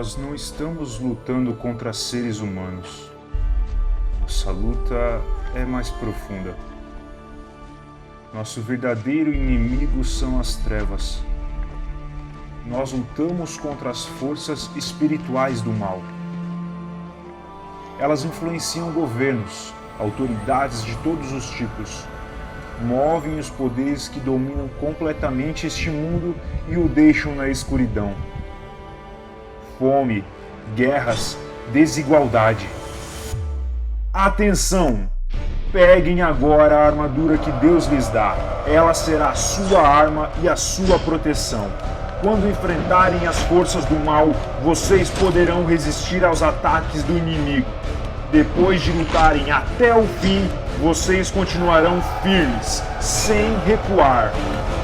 nós não estamos lutando contra seres humanos. Nossa luta é mais profunda. Nosso verdadeiro inimigo são as trevas. Nós lutamos contra as forças espirituais do mal. Elas influenciam governos, autoridades de todos os tipos, movem os poderes que dominam completamente este mundo e o deixam na escuridão. Fome, guerras, desigualdade. Atenção! Peguem agora a armadura que Deus lhes dá. Ela será a sua arma e a sua proteção. Quando enfrentarem as forças do mal, vocês poderão resistir aos ataques do inimigo. Depois de lutarem até o fim, vocês continuarão firmes, sem recuar,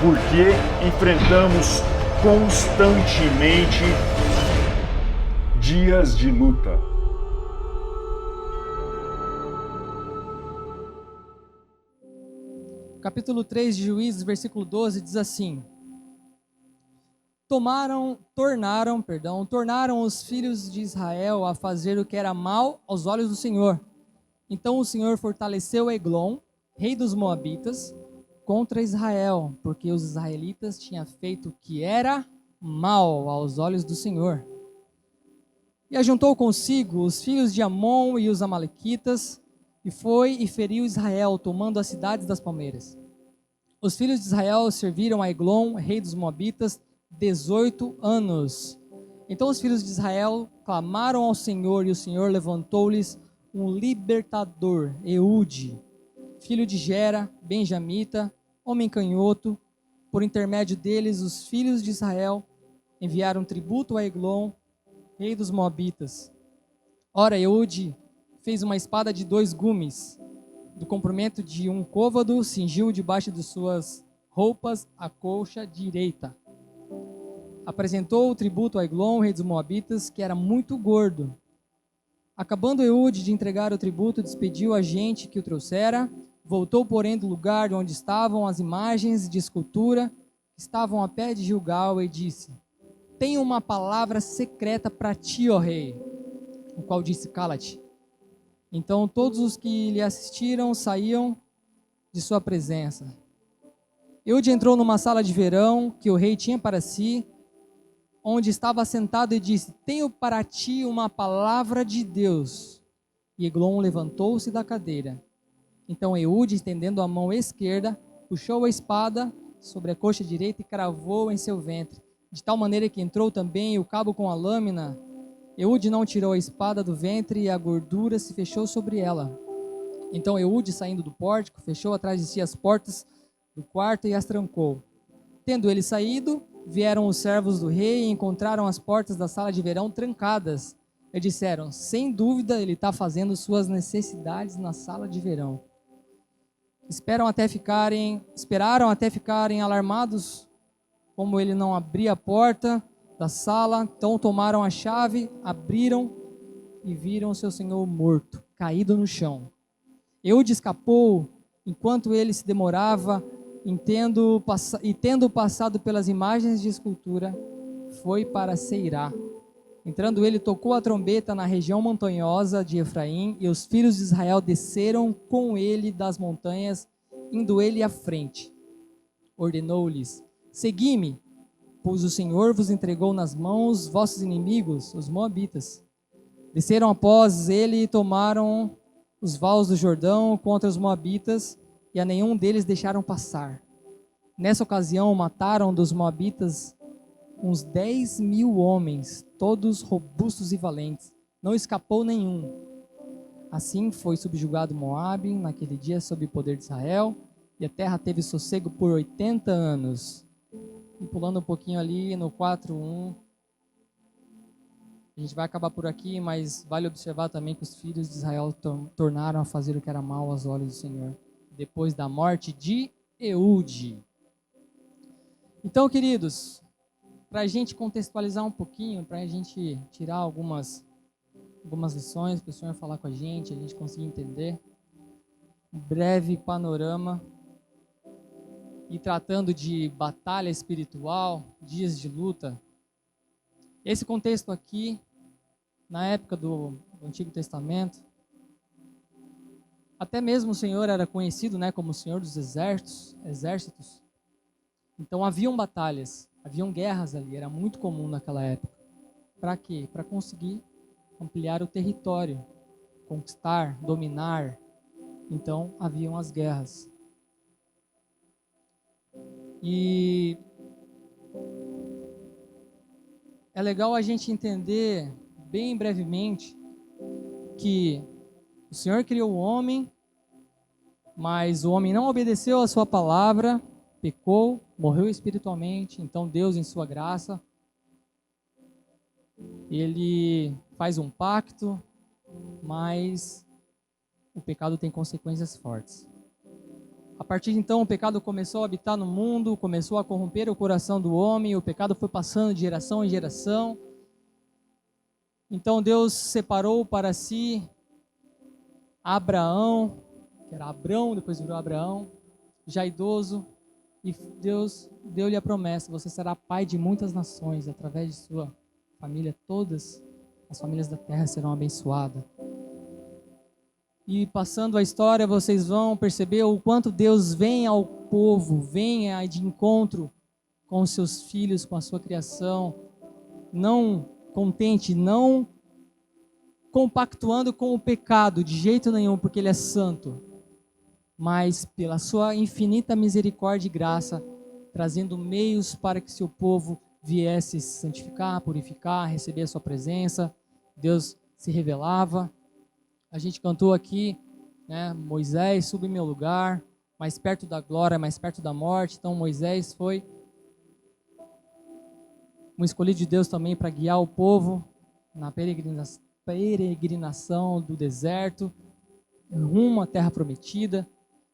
porque enfrentamos constantemente dias de luta. Capítulo 3 de Juízes, versículo 12, diz assim: tornaram os filhos de Israel a fazer o que era mal aos olhos do Senhor. Então o Senhor fortaleceu Eglon, rei dos Moabitas, contra Israel, porque os israelitas tinham feito o que era mal aos olhos do Senhor. E ajuntou consigo os filhos de Amon e os amalequitas, e foi e feriu Israel, tomando as cidades das palmeiras. Os filhos de Israel serviram a Eglon, rei dos Moabitas, 18 anos. Então os filhos de Israel clamaram ao Senhor, e o Senhor levantou-lhes um libertador, Eude, filho de Gera, benjamita, homem canhoto. Por intermédio deles, os filhos de Israel enviaram tributo a Eglon, rei dos Moabitas. Ora, Eude fez uma espada de 2 gumes, do comprimento de 1 côvado, cingiu debaixo de suas roupas a colcha direita. Apresentou o tributo a Eglon, rei dos Moabitas, que era muito gordo. Acabando Eude de entregar o tributo, despediu a gente que o trouxera, voltou, porém, do lugar de onde estavam as imagens de escultura que estavam a pé de Gilgal, e disse: tenho uma palavra secreta para ti, ó rei. O qual disse: cala-te. Então todos os que lhe assistiram saíam de sua presença. Eude entrou numa sala de verão que o rei tinha para si, onde estava sentado, e disse: tenho para ti uma palavra de Deus. E Eglon levantou-se da cadeira. Então Eude, estendendo a mão esquerda, puxou a espada sobre a coxa direita e cravou em seu ventre, de tal maneira que entrou também o cabo com a lâmina. Eude não tirou a espada do ventre, e a gordura se fechou sobre ela. Então Eude, saindo do pórtico, fechou atrás de si as portas do quarto e as trancou. Tendo ele saído, vieram os servos do rei e encontraram as portas da sala de verão trancadas. E disseram: sem dúvida ele está fazendo suas necessidades na sala de verão. Esperaram até ficarem alarmados, como ele não abria a porta da sala. Então tomaram a chave, abriram e viram seu senhor morto, caído no chão. Eude escapou enquanto ele se demorava, e tendo passado pelas imagens de escultura, foi para Seirá. Entrando ele, tocou a trombeta na região montanhosa de Efraim, e os filhos de Israel desceram com ele das montanhas, indo ele à frente. Ordenou-lhes: segui-me, pois o Senhor vos entregou nas mãos vossos inimigos, os moabitas. Desceram após ele e tomaram os vales do Jordão contra os moabitas, e a nenhum deles deixaram passar. Nessa ocasião mataram dos moabitas uns 10.000 homens, todos robustos e valentes. Não escapou nenhum. Assim foi subjugado Moabe naquele dia sob o poder de Israel, e a terra teve sossego por 80 anos. E pulando um pouquinho ali no 4:1, a gente vai acabar por aqui, mas vale observar também que os filhos de Israel tornaram a fazer o que era mal aos olhos do Senhor, depois da morte de Eude. Então, queridos, para a gente contextualizar um pouquinho, para a gente tirar algumas lições, para o Senhor falar com a gente conseguir entender, um breve panorama, e tratando de batalha espiritual, dias de luta. Esse contexto aqui na época do Antigo Testamento, até mesmo o Senhor era conhecido, né, como o Senhor dos exércitos. Então haviam batalhas, haviam guerras ali, era muito comum naquela época. Para quê? Para conseguir ampliar o território, conquistar, dominar. Então haviam as guerras. E é legal a gente entender bem brevemente que o Senhor criou o homem, mas o homem não obedeceu a sua palavra, pecou, morreu espiritualmente. Então Deus, em sua graça, ele faz um pacto, mas o pecado tem consequências fortes. A partir de então, o pecado começou a habitar no mundo, começou a corromper o coração do homem, o pecado foi passando de geração em geração. Então Deus separou para si Abraão, que era Abrão, depois virou Abraão, já idoso, e Deus deu-lhe a promessa: você será pai de muitas nações, através de sua família, todas as famílias da terra serão abençoadas. E passando a história, vocês vão perceber o quanto Deus vem ao povo, vem de encontro com os seus filhos, com a sua criação, não contente, não compactuando com o pecado de jeito nenhum, porque Ele é santo, mas pela sua infinita misericórdia e graça, trazendo meios para que seu povo viesse se santificar, purificar, receber a sua presença. Deus se revelava. A gente cantou aqui, né, Moisés, suba em meu lugar, mais perto da glória, mais perto da morte. Então Moisés foi um escolhido de Deus também para guiar o povo na peregrinação do deserto, rumo à terra prometida.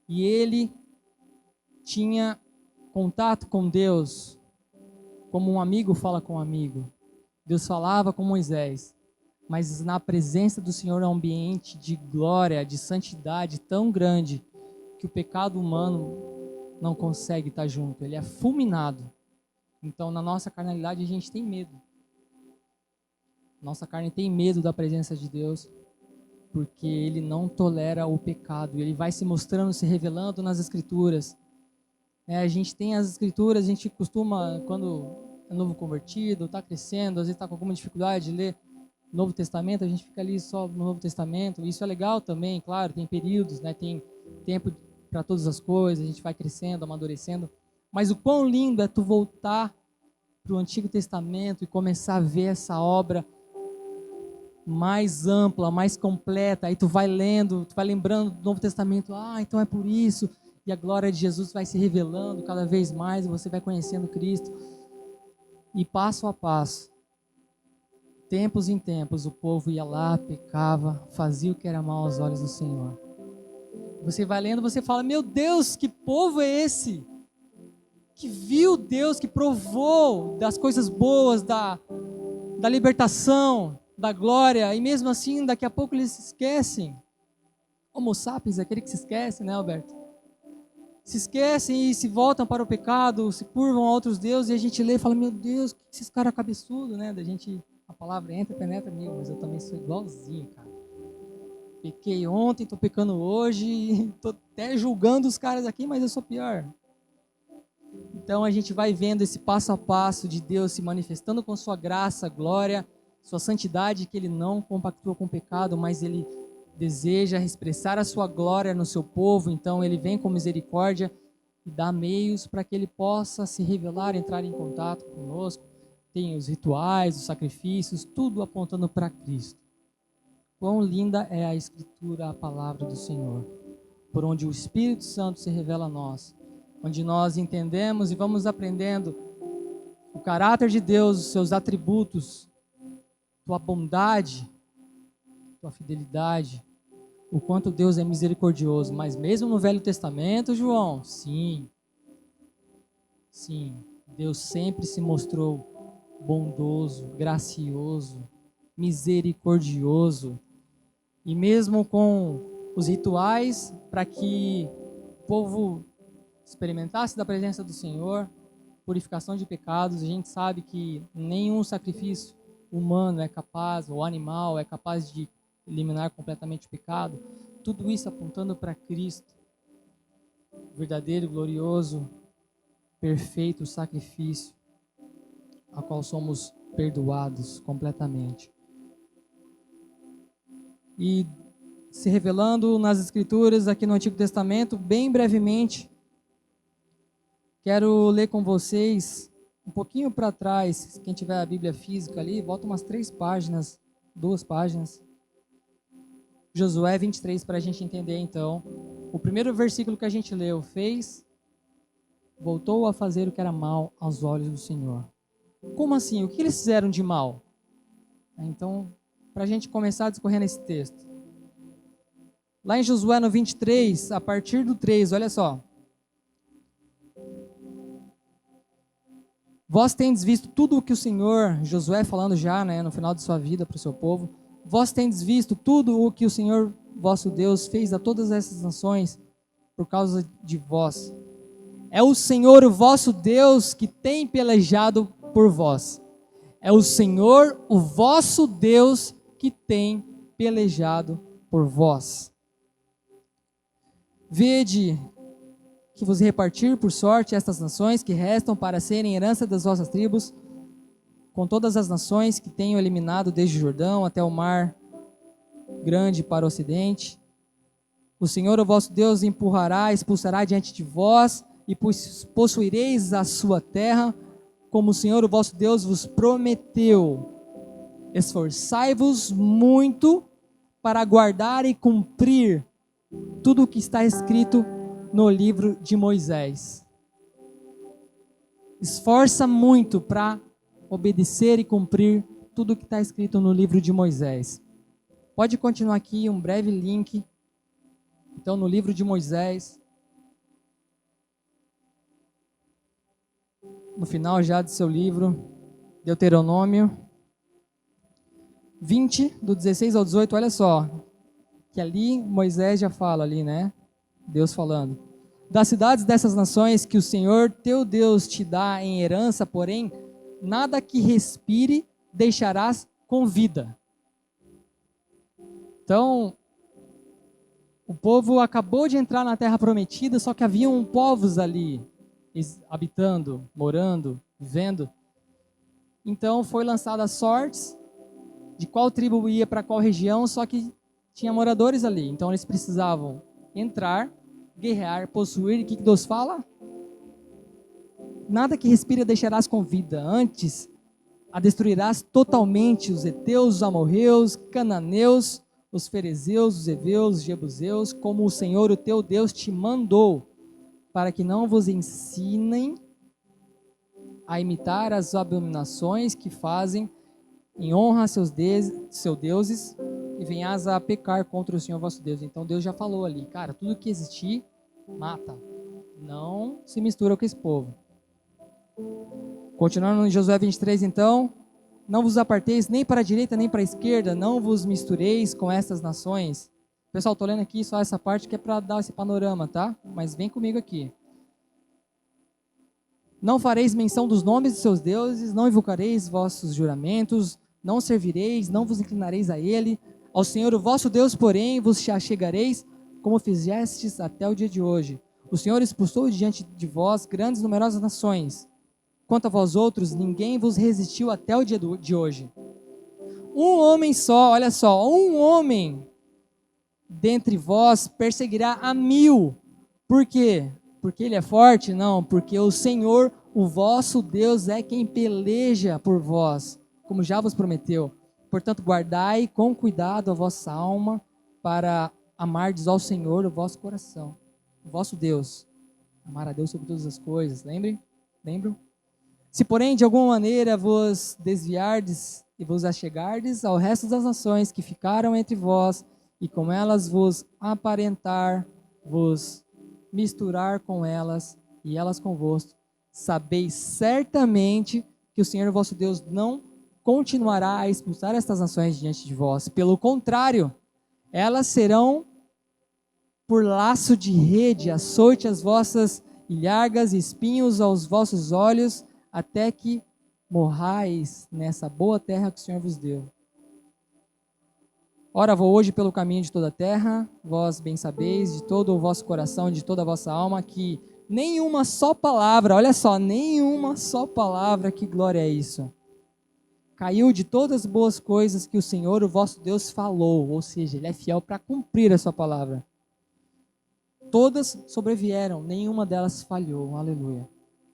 E ele tinha contato com Deus, como um amigo fala com um amigo. Deus falava com Moisés, mas na presença do Senhor é um ambiente de glória, de santidade tão grande, que o pecado humano não consegue estar junto, ele é fulminado. Então, na nossa carnalidade, a gente tem medo. Nossa carne tem medo da presença de Deus, porque Ele não tolera o pecado. Ele vai se mostrando, se revelando nas Escrituras. A gente tem as Escrituras, a gente costuma, quando é novo convertido, está crescendo, às vezes está com alguma dificuldade de ler o Novo Testamento, a gente fica ali só no Novo Testamento. Isso é legal também, claro, tem períodos, né? Tem tempo para todas as coisas, a gente vai crescendo, amadurecendo. Mas o quão lindo é tu voltar para o Antigo Testamento e começar a ver essa obra mais ampla, mais completa. Aí tu vai lendo, tu vai lembrando do Novo Testamento, então é por isso, e a glória de Jesus vai se revelando cada vez mais, e você vai conhecendo Cristo, e passo a passo, tempos em tempos, o povo ia lá, pecava, fazia o que era mal aos olhos do Senhor. Você vai lendo, você fala: meu Deus, que povo é esse? Que viu Deus, que provou das coisas boas, da libertação, da glória, e mesmo assim, daqui a pouco eles se esquecem. Homo sapiens, aquele que se esquece, né, Alberto? Se esquecem e se voltam para o pecado, se curvam a outros deuses, e a gente lê e fala: meu Deus, que esses caras cabeçudos, né? A palavra entra e penetra amigo, mas eu também sou igualzinho, cara. Pequei ontem, tô pecando hoje, tô até julgando os caras aqui, mas eu sou pior. Então a gente vai vendo esse passo a passo de Deus se manifestando com sua graça, glória, sua santidade, que Ele não compactua com o pecado, mas Ele deseja expressar a sua glória no seu povo. Então Ele vem com misericórdia e dá meios para que Ele possa se revelar, entrar em contato conosco. Tem os rituais, os sacrifícios, tudo apontando para Cristo. Quão linda é a Escritura, a palavra do Senhor, por onde o Espírito Santo se revela a nós, onde nós entendemos e vamos aprendendo o caráter de Deus, os seus atributos, tua bondade, tua fidelidade, o quanto Deus é misericordioso. Mas mesmo no Velho Testamento, João, sim, Deus sempre se mostrou bondoso, gracioso, misericordioso. E mesmo com os rituais, para que o povo experimentasse da presença do Senhor, purificação de pecados, a gente sabe que nenhum sacrifício humano é capaz, o animal é capaz de eliminar completamente o pecado, tudo isso apontando para Cristo, verdadeiro, glorioso, perfeito sacrifício, a qual somos perdoados completamente. E se revelando nas Escrituras, aqui no Antigo Testamento, bem brevemente, quero ler com vocês um pouquinho para trás. Quem tiver a Bíblia física ali, volta umas 3 páginas, 2 páginas. Josué 23, para a gente entender então. O primeiro versículo que a gente leu, voltou a fazer o que era mal aos olhos do Senhor. Como assim? O que eles fizeram de mal? Então, para a gente começar a discorrer nesse texto. Lá em Josué no 23, a partir do 3, olha só. Vós tendes visto tudo o que o Senhor, Josué falando já, no final de sua vida para o seu povo, vós tendes visto tudo o que o Senhor vosso Deus fez a todas essas nações por causa de vós. É o Senhor, o vosso Deus, que tem pelejado por vós. É o Senhor, o vosso Deus, que tem pelejado por vós. Vede que vos repartir por sorte estas nações que restam para serem herança das vossas tribos, com todas as nações que tenho eliminado desde o Jordão até o mar grande para o ocidente. O Senhor, o vosso Deus, expulsará diante de vós, e possuireis a sua terra, como o Senhor, o vosso Deus, vos prometeu. Esforçai-vos muito para guardar e cumprir tudo o que está escrito no livro de Moisés. Esforça muito para obedecer e cumprir tudo o que está escrito no livro de Moisés. Pode continuar aqui, um breve link. Então, no livro de Moisés, no final já do seu livro, Deuteronômio 20, do 16 ao 18, olha só, que ali Moisés já fala ali, Deus falando. Das cidades dessas nações que o Senhor teu Deus te dá em herança, porém, nada que respire deixarás com vida. Então, o povo acabou de entrar na terra prometida, só que haviam povos ali, habitando, morando, vivendo. Então, foi lançada as sortes de qual tribo ia para qual região, só que tinha moradores ali. Então, eles precisavam entrar, guerrear, possuir. E o que Deus fala? Nada que respira deixarás com vida. Antes, a destruirás totalmente os heteus, os amorreus, cananeus, os ferezeus, os heveus, os jebuseus, como o Senhor, o teu Deus, te mandou, para que não vos ensinem a imitar as abominações que fazem em honra a seus deuses, e venhas a pecar contra o Senhor vosso Deus. Então Deus já falou ali, cara, tudo que existir, mata. Não se mistura com esse povo. Continuando em Josué 23, então, não vos aparteis nem para a direita nem para a esquerda, não vos mistureis com estas nações. Pessoal, estou lendo aqui só essa parte que é para dar esse panorama, tá? Mas vem comigo aqui. Não fareis menção dos nomes de seus deuses, não invocareis vossos juramentos, não servireis, não vos inclinareis a ele. Ao Senhor, o vosso Deus, porém, vos achegareis, como fizestes até o dia de hoje. O Senhor expulsou diante de vós grandes e numerosas nações. Quanto a vós outros, ninguém vos resistiu até o dia de hoje. Um homem só, olha só, um homem dentre vós perseguirá a 1000. Por quê? Porque ele é forte? Não, porque o Senhor, o vosso Deus, é quem peleja por vós, como já vos prometeu. Portanto, guardai com cuidado a vossa alma, para amardes ao Senhor o vosso coração, o vosso Deus. Amar a Deus sobre todas as coisas, lembram? Se, porém, de alguma maneira vos desviardes e vos achegardes ao resto das nações que ficaram entre vós, e com elas vos aparentar, vos misturar com elas, e elas convosco, sabeis certamente que o Senhor vosso Deus não continuará a expulsar estas nações diante de vós. Pelo contrário, elas serão por laço de rede, açoite às vossas ilhargas e espinhos aos vossos olhos, até que morrais nessa boa terra que o Senhor vos deu. Ora, vou hoje pelo caminho de toda a terra, vós bem sabeis, de todo o vosso coração, de toda a vossa alma, que nenhuma só palavra, olha só, nenhuma só palavra, que glória é isso, caiu de todas as boas coisas que o Senhor, o vosso Deus, falou, ou seja, Ele é fiel para cumprir a sua palavra. Todas sobrevieram, nenhuma delas falhou, aleluia.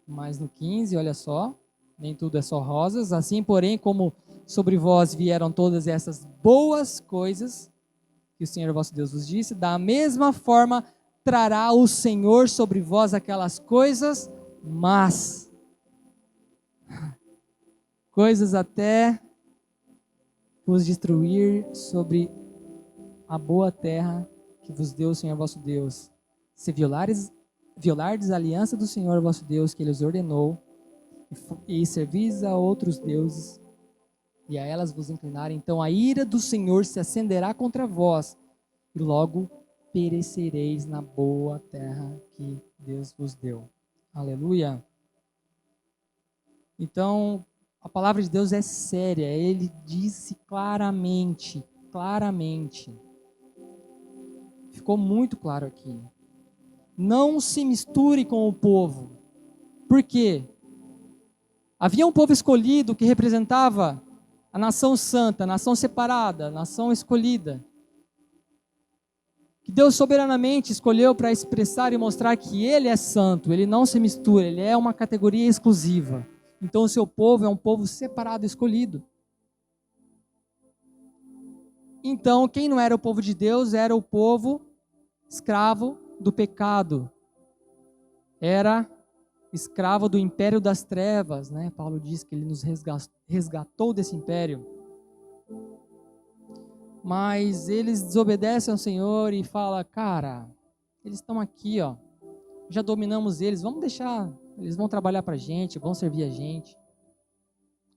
Mas no 15, olha só, nem tudo é só rosas, assim, porém, como sobre vós vieram todas essas boas coisas que o Senhor vosso Deus vos disse, da mesma forma trará o Senhor sobre vós aquelas coisas, mas coisas até vos destruir sobre a boa terra que vos deu o Senhor vosso Deus. Se violardes a aliança do Senhor vosso Deus que Ele os ordenou, e servis a outros deuses, e a elas vos inclinarem, então a ira do Senhor se acenderá contra vós, e logo perecereis na boa terra que Deus vos deu. Aleluia. Então, a palavra de Deus é séria, Ele disse claramente, ficou muito claro aqui. Não se misture com o povo. Por quê? Havia um povo escolhido que representava a nação santa, a nação separada, a nação escolhida, que Deus soberanamente escolheu para expressar e mostrar que Ele é santo, Ele não se mistura, Ele é uma categoria exclusiva. Então o seu povo é um povo separado, escolhido. Então quem não era o povo de Deus era o povo escravo do pecado, era escravo do império das trevas, né? Paulo diz que ele nos resgatou desse império. Mas eles desobedecem ao Senhor e falam, cara, eles estão aqui, ó, já dominamos eles, vamos deixar, eles vão trabalhar pra gente, vão servir a gente.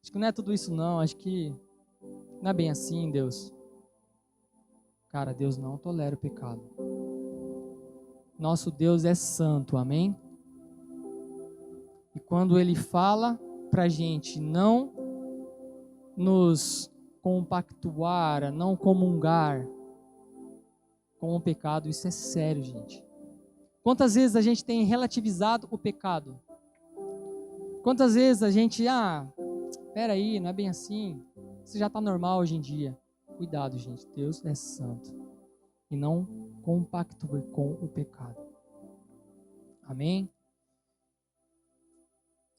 Acho que não é tudo isso não, acho que não é bem assim, Deus. Cara, Deus não tolera o pecado. Nosso Deus é santo, amém? E quando Ele fala pra gente não nos compactuar, não comungar com o pecado, isso é sério, gente. Quantas vezes a gente tem relativizado o pecado? Quantas vezes a gente, peraí, não é bem assim, isso já está normal hoje em dia. Cuidado, gente, Deus é santo. E não compactue com o pecado. Amém?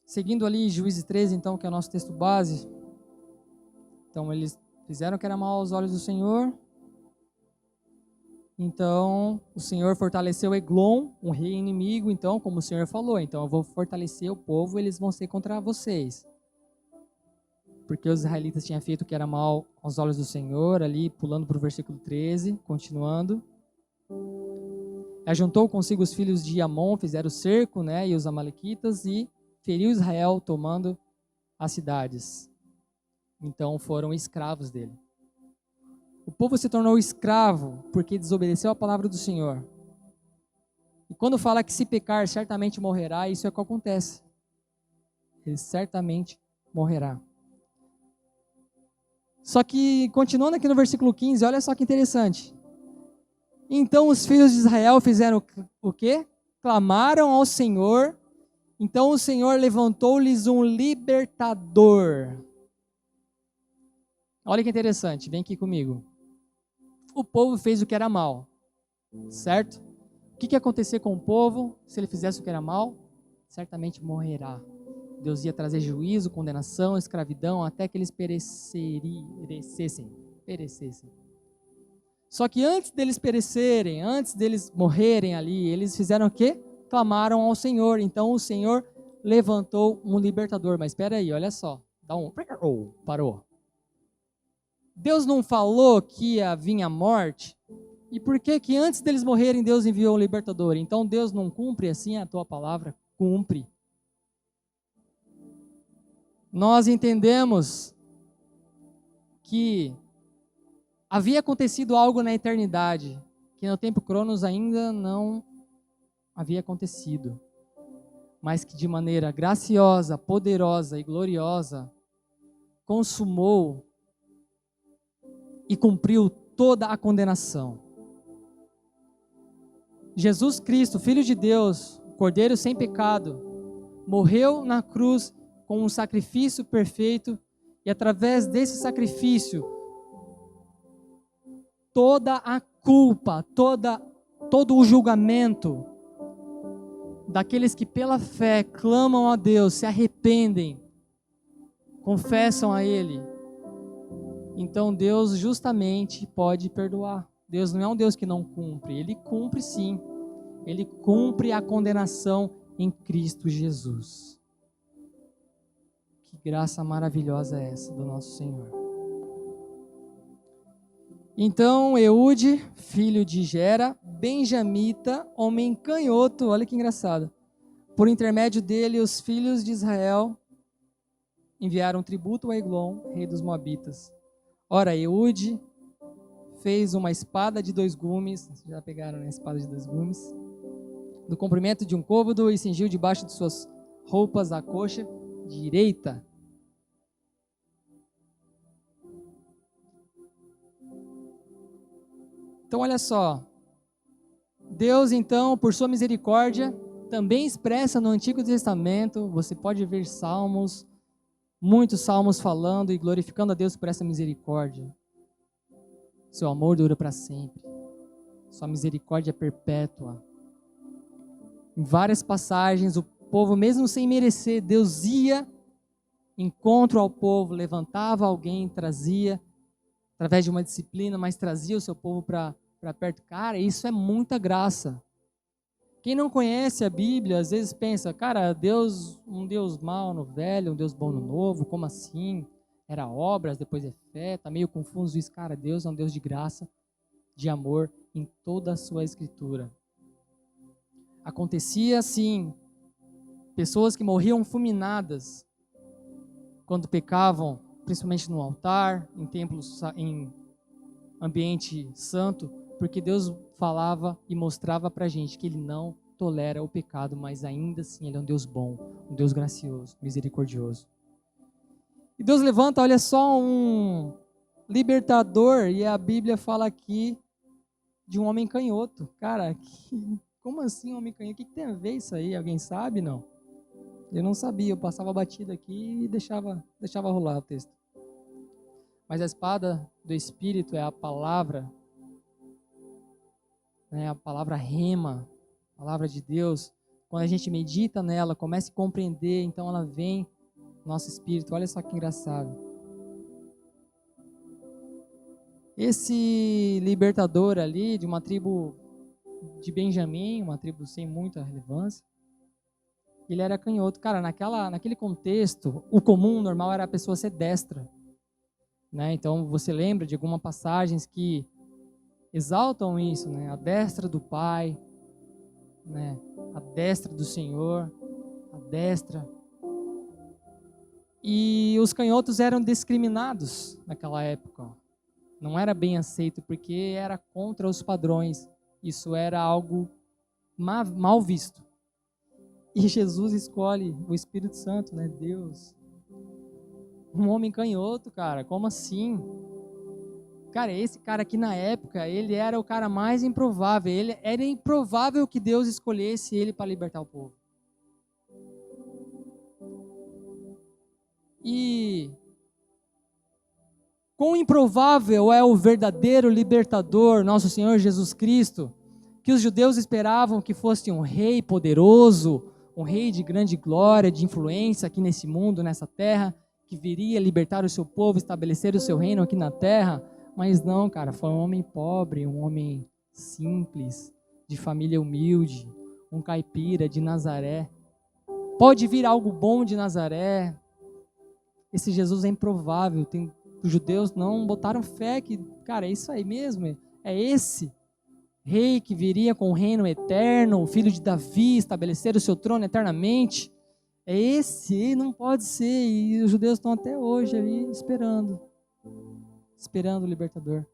Seguindo ali Juízes 13, então, que é o nosso texto base. Então, eles fizeram o que era mal aos olhos do Senhor. Então, o Senhor fortaleceu Eglon, um rei inimigo, então, como o Senhor falou. Então, eu vou fortalecer o povo, eles vão ser contra vocês. Porque os israelitas tinham feito o que era mal aos olhos do Senhor, ali, pulando para o versículo 13, continuando. Ajuntou consigo os filhos de Amon, fizeram o cerco, né, e os amalequitas, e feriu Israel, tomando as cidades. Então foram escravos dele. O povo se tornou escravo porque desobedeceu a palavra do Senhor. E quando fala que se pecar, certamente morrerá, isso é o que acontece. Ele certamente morrerá. Só que, continuando aqui no versículo 15, olha só que interessante. Então os filhos de Israel fizeram o quê? Clamaram ao Senhor. Então o Senhor levantou-lhes um libertador. Olha que interessante, vem aqui comigo. O povo fez o que era mal, certo? O que ia acontecer com o povo se ele fizesse o que era mal? Certamente morrerá. Deus ia trazer juízo, condenação, escravidão, até que eles perecessem. Só que antes deles perecerem, antes deles morrerem ali, eles fizeram o quê? Clamaram ao Senhor. Então o Senhor levantou um libertador. Mas espera aí, olha só. Parou. Deus não falou que ia vir a morte? E por que que antes deles morrerem Deus enviou um libertador? Então Deus não cumpre assim a tua palavra? Cumpre. Nós entendemos que havia acontecido algo na eternidade, que no tempo Cronos ainda não havia acontecido. mas que de maneira graciosa, poderosa e gloriosa consumou e cumpriu toda a condenação. Jesus Cristo, Filho de Deus, Cordeiro sem pecado, morreu na cruz com um sacrifício perfeito e através desse sacrifício toda a culpa, todo o julgamento daqueles que pela fé clamam a Deus, se arrependem, confessam a Ele, então Deus justamente pode perdoar. Deus não é um Deus que não cumpre, Ele cumpre sim. Ele cumpre a condenação em Cristo Jesus. Que graça maravilhosa é essa do nosso Senhor. Então, Eude, filho de Gera, benjamita, homem canhoto, olha que engraçado. Por intermédio dele, os filhos de Israel enviaram tributo a Eglon, rei dos Moabitas. Ora, Eude fez uma espada de 2 gumes, já pegaram a espada de 2 gumes, do comprimento de um côvado e cingiu debaixo de suas roupas a coxa direita. Então olha só, Deus então, por sua misericórdia, também expressa no Antigo Testamento, você pode ver salmos, muitos salmos falando e glorificando a Deus por essa misericórdia. Seu amor dura para sempre, sua misericórdia é perpétua. Em várias passagens, o povo, mesmo sem merecer, Deus ia encontro ao povo, levantava alguém, trazia, através de uma disciplina, mas trazia o seu povo para perto. Cara, isso é muita graça. Quem não conhece a Bíblia, às vezes pensa, cara, Deus, um Deus mau no velho, um Deus bom no novo, como assim? Era obras, depois é fé, tá meio confuso isso. Cara, Deus é um Deus de graça, de amor, em toda a sua escritura. Acontecia assim, pessoas que morriam fulminadas quando pecavam, principalmente no altar, em templos, em ambiente santo, porque Deus falava e mostrava pra gente que Ele não tolera o pecado, mas ainda assim Ele é um Deus bom, um Deus gracioso, misericordioso. E Deus levanta, olha só, um libertador, e a Bíblia fala aqui de um homem canhoto. Cara, como assim homem canhoto? O que tem a ver isso aí? Alguém sabe? Não. Eu não sabia, eu passava batido aqui e deixava rolar o texto. Mas a espada do Espírito é a palavra, né, a palavra rema, a palavra de Deus. Quando a gente medita nela, começa a compreender, então ela vem no nosso espírito. Olha só que engraçado. Esse libertador ali, de uma tribo de Benjamim, uma tribo sem muita relevância, ele era canhoto. Cara, naquele contexto, o comum, normal, era a pessoa ser destra. Né? Então, você lembra de algumas passagens que exaltam isso, né? A destra do Pai, né? A destra do Senhor, a destra. E os canhotos eram discriminados naquela época. Não era bem aceito, porque era contra os padrões. Isso era algo mal visto. E Jesus escolhe o Espírito Santo, né? Deus. Um homem canhoto, cara, como assim? Cara, esse cara aqui na época, ele era o cara mais improvável. Era improvável que Deus escolhesse ele para libertar o povo. E quão improvável é o verdadeiro libertador, nosso Senhor Jesus Cristo, que os judeus esperavam que fosse um rei poderoso, um rei de grande glória, de influência aqui nesse mundo, nessa terra, que viria libertar o seu povo, estabelecer o seu reino aqui na terra. Mas não, cara, foi um homem pobre, um homem simples, de família humilde, um caipira de Nazaré. Pode vir algo bom de Nazaré. Esse Jesus é improvável. Os judeus não botaram fé que, cara, é isso aí mesmo, é esse rei que viria com o reino eterno, o filho de Davi, estabelecer o seu trono eternamente. É esse, não pode ser. E os judeus estão até hoje ali esperando o libertador.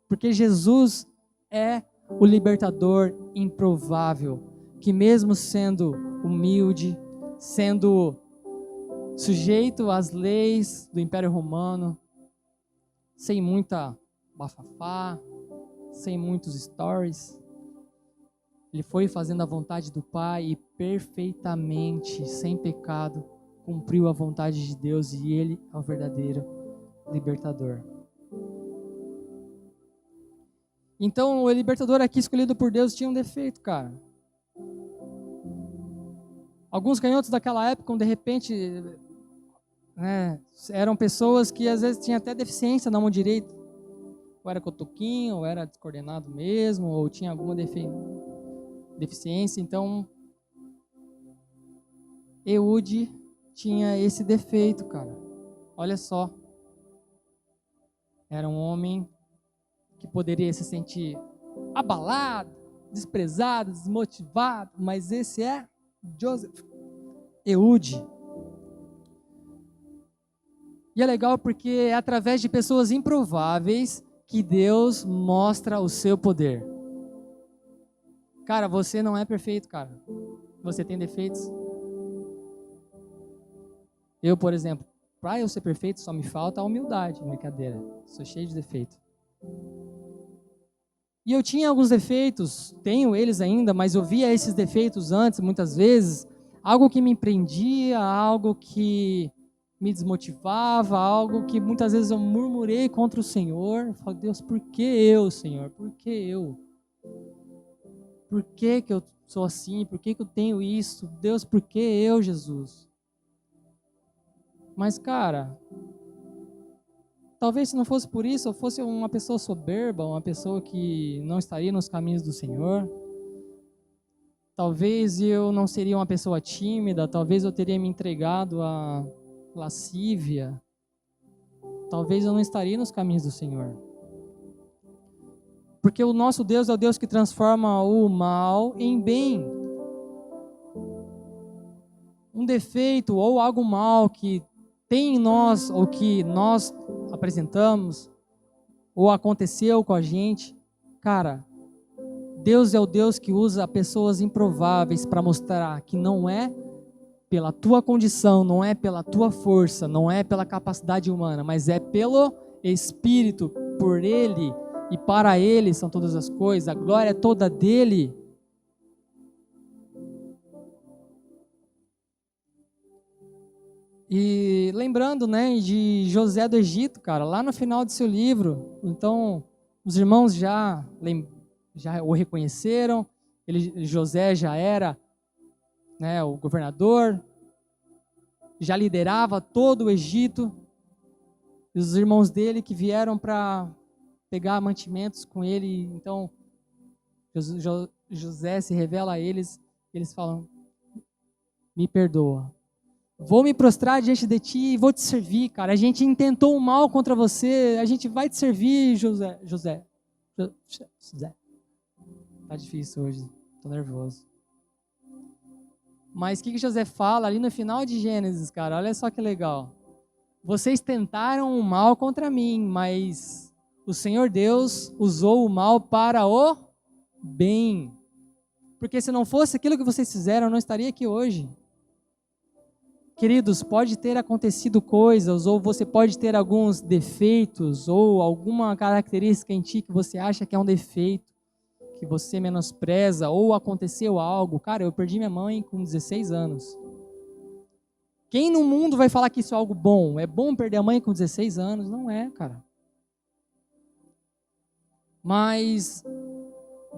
Porque Jesus é o libertador improvável, que mesmo sendo humilde, sendo sujeito às leis do Império Romano, sem muita bafafá, sem muitos stories. Ele foi fazendo a vontade do Pai e perfeitamente, sem pecado, cumpriu a vontade de Deus, e Ele é o verdadeiro libertador. Então, o libertador aqui escolhido por Deus tinha um defeito, cara. Alguns canhotos daquela época, de repente, eram pessoas que às vezes tinham até deficiência na mão direita. Ou era cotoquinho, ou era descoordenado mesmo, ou tinha alguma deficiência. Então, Eude tinha esse defeito, cara. Olha só. Era um homem que poderia se sentir abalado, desprezado, desmotivado, mas esse é Joseph, Eude. E é legal porque é através de pessoas improváveis que Deus mostra o seu poder. Cara, você não é perfeito, cara. Você tem defeitos. Eu, por exemplo, para eu ser perfeito só me falta a humildade. Brincadeira, sou cheio de defeito. E eu tinha alguns defeitos, tenho eles ainda, mas eu via esses defeitos antes, muitas vezes, algo que me prendia, algo que me desmotivava, algo que muitas vezes eu murmurei contra o Senhor. Eu falo, Deus, por que eu, Senhor? Por que eu? Por que eu sou assim? Por que eu tenho isso? Deus, por que eu, Jesus? Mas, cara, talvez se não fosse por isso, eu fosse uma pessoa soberba, uma pessoa que não estaria nos caminhos do Senhor. Talvez eu não seria uma pessoa tímida, talvez eu teria me entregado à lascívia. Talvez eu não estaria nos caminhos do Senhor. Porque o nosso Deus é o Deus que transforma o mal em bem. Um defeito ou algo mal que tem em nós, ou que nós apresentamos, ou aconteceu com a gente, cara, Deus é o Deus que usa pessoas improváveis para mostrar que não é pela tua condição, não é pela tua força, não é pela capacidade humana, mas é pelo Espírito, por Ele e para Ele são todas as coisas, a glória é toda dEle. E lembrando, de José do Egito, cara, lá no final de seu livro, então os irmãos já o reconheceram, José já era, o governador, já liderava todo o Egito, e os irmãos dele que vieram para pegar mantimentos com ele, então José se revela a eles, eles falam, me perdoa. Vou me prostrar diante de ti e vou te servir, cara. A gente intentou o mal contra você, a gente vai te servir, José. Tá difícil hoje, tô nervoso. Mas o que José fala ali no final de Gênesis, cara? Olha só que legal. Vocês tentaram o mal contra mim, mas o Senhor Deus usou o mal para o bem. Porque se não fosse aquilo que vocês fizeram, eu não estaria aqui hoje. Queridos, pode ter acontecido coisas, ou você pode ter alguns defeitos, ou alguma característica em ti que você acha que é um defeito, que você menospreza, ou aconteceu algo. Cara, eu perdi minha mãe com 16 anos. Quem no mundo vai falar que isso é algo bom? É bom perder a mãe com 16 anos? Não é, cara. Mas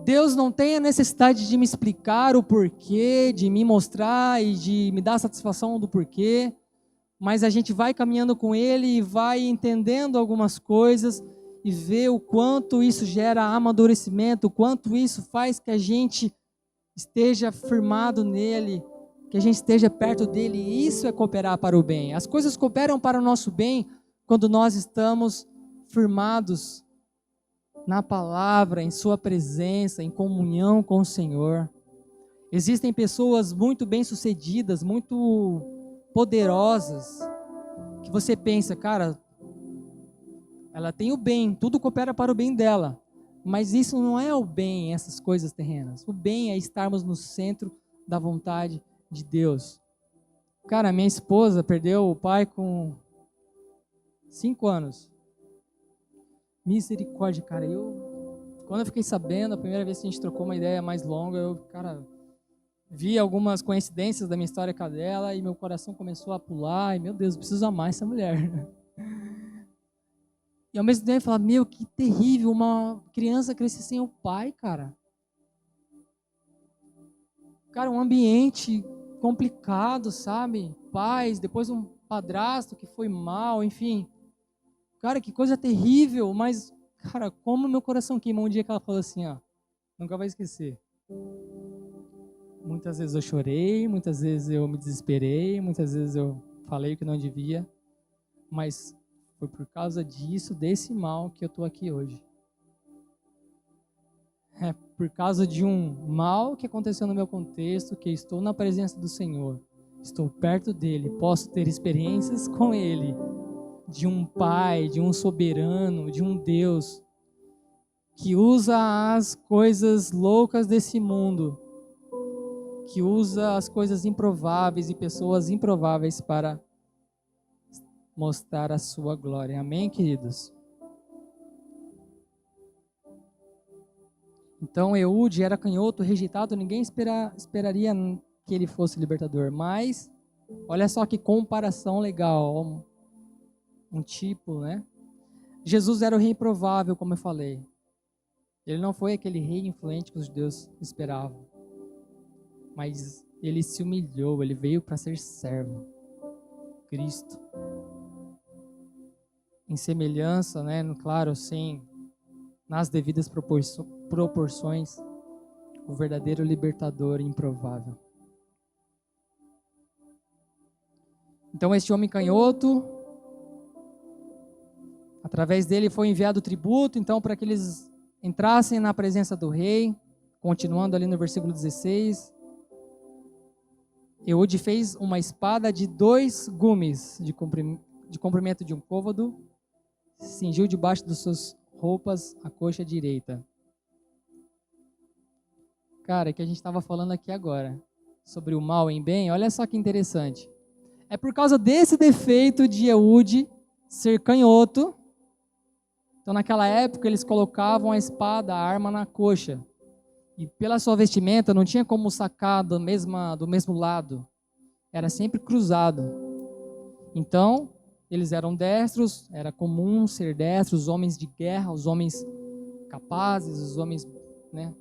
Deus não tem a necessidade de me explicar o porquê, de me mostrar e de me dar a satisfação do porquê, mas a gente vai caminhando com Ele e vai entendendo algumas coisas e vê o quanto isso gera amadurecimento, o quanto isso faz que a gente esteja firmado nele, que a gente esteja perto dele, e isso é cooperar para o bem. As coisas cooperam para o nosso bem quando nós estamos firmados na palavra, em sua presença, em comunhão com o Senhor. Existem pessoas muito bem-sucedidas, muito poderosas, que você pensa, cara, ela tem o bem, tudo coopera para o bem dela, mas isso não é o bem, essas coisas terrenas. O bem é estarmos no centro da vontade de Deus. Cara, minha esposa perdeu o pai com 5 anos. Misericórdia, cara. Quando eu fiquei sabendo, a primeira vez que a gente trocou uma ideia mais longa, cara, vi algumas coincidências da minha história com a dela e meu coração começou a pular. E, meu Deus, eu preciso amar essa mulher. E ao mesmo tempo eu falava, meu, que terrível, uma criança crescer sem o pai, cara. Cara, um ambiente complicado, sabe? Pais, depois um padrasto que foi mal, enfim. Cara, que coisa terrível, mas, cara, como meu coração queimou um dia que ela falou assim, ó, nunca vai esquecer. Muitas vezes eu chorei, muitas vezes eu me desesperei, muitas vezes eu falei o que não devia, mas foi por causa disso, desse mal, que eu tô aqui hoje. É por causa de um mal que aconteceu no meu contexto, que estou na presença do Senhor, estou perto dele, posso ter experiências com ele, de um Pai, de um soberano, de um Deus que usa as coisas loucas desse mundo, que usa as coisas improváveis e pessoas improváveis para mostrar a sua glória. Amém, queridos? Então, Eude era canhoto, rejeitado, ninguém esperaria que ele fosse libertador. Mas, olha só que comparação legal, um tipo, né? Jesus era o rei improvável, como eu falei. Ele não foi aquele rei influente que os judeus esperavam. Mas ele se humilhou, ele veio para ser servo. Cristo. Em semelhança, né? Claro, sim, nas devidas proporções, o verdadeiro libertador improvável. Então este homem canhoto, através dele foi enviado o tributo, então para que eles entrassem na presença do rei, continuando ali no versículo 16, Eude fez uma espada de 2 gumes de comprimento de um côvado, cingiu debaixo das suas roupas a coxa direita. Cara, que a gente estava falando aqui agora, sobre o mal em bem, olha só que interessante. É por causa desse defeito de Eude ser canhoto, então naquela época eles colocavam a espada, a arma na coxa. E pela sua vestimenta não tinha como sacar do mesmo lado. Era sempre cruzado. Então, eles eram destros, era comum ser destros, os homens de guerra, os homens capazes, os homens, né?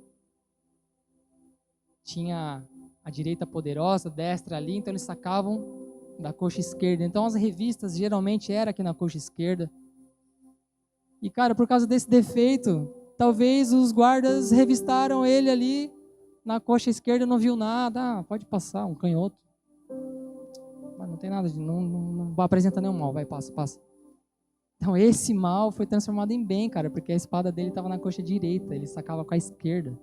Tinha a direita poderosa, destra ali, então eles sacavam da coxa esquerda. Então as revistas geralmente eram aqui na coxa esquerda. E cara, por causa desse defeito, talvez os guardas revistaram ele ali na coxa esquerda, não viu nada. Ah, pode passar, um canhoto. Mas não tem nada, não apresenta nenhum mal, vai, passa. Então esse mal foi transformado em bem, cara, porque a espada dele estava na coxa direita, ele sacava com a esquerda.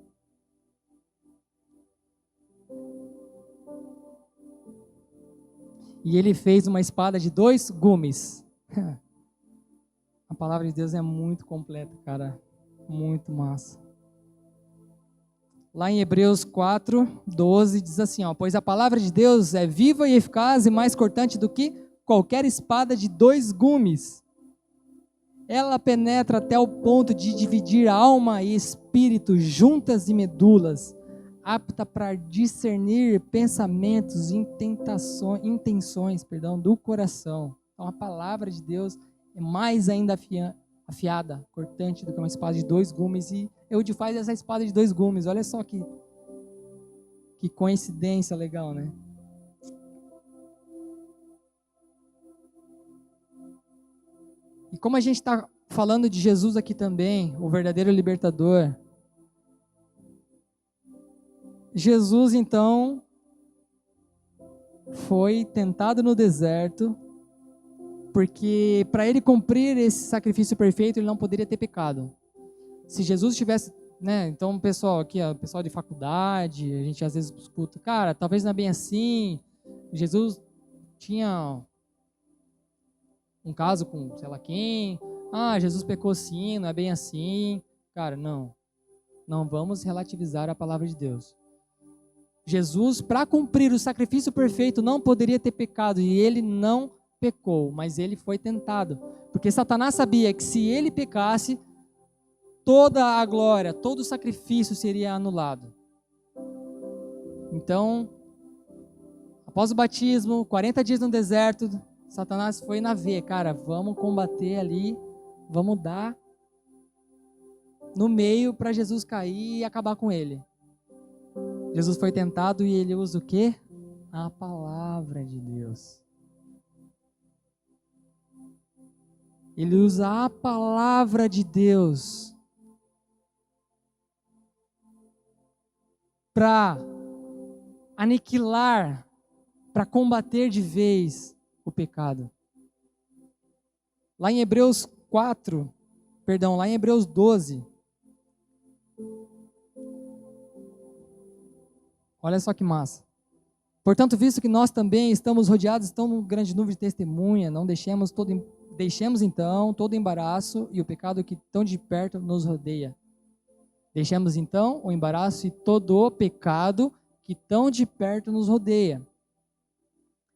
E ele fez uma espada de 2 gumes. A palavra de Deus é muito completa, cara. Muito massa. Lá em Hebreus 4:12 diz assim, ó, pois a palavra de Deus é viva e eficaz e mais cortante do que qualquer espada de 2 gumes. Ela penetra até o ponto de dividir alma e espírito, juntas e medulas, apta para discernir pensamentos e intenções do coração. Então a palavra de Deus é mais ainda afiada, cortante do que uma espada de 2 gumes. E Eude faz essa espada de 2 gumes. Olha só que coincidência legal, né? E como a gente está falando de Jesus aqui também, o verdadeiro libertador, Jesus, então, foi tentado no deserto, porque para ele cumprir esse sacrifício perfeito, ele não poderia ter pecado. Se Jesus tivesse, né, então, pessoal aqui, pessoal de faculdade, a gente às vezes escuta, cara, talvez não é bem assim, Jesus tinha um caso com sei lá quem, Jesus pecou sim, não é bem assim. Cara, não vamos relativizar a palavra de Deus. Jesus, para cumprir o sacrifício perfeito, não poderia ter pecado, e ele não pecou, mas ele foi tentado, porque Satanás sabia que se ele pecasse, toda a glória, todo o sacrifício seria anulado. Então, após o batismo, 40 dias no deserto, Satanás foi na veia, cara, vamos combater ali, vamos dar no meio para Jesus cair e acabar com ele. Jesus foi tentado e ele usa o quê? A palavra de Deus. Ele usa a palavra de Deus para aniquilar, para combater de vez o pecado. Lá em Hebreus 12, olha só que massa. Portanto, visto que nós também estamos rodeados de tão grande nuvem de testemunha, não deixemos então todo embaraço e o pecado que tão de perto nos rodeia. Deixemos então o embaraço e todo o pecado que tão de perto nos rodeia.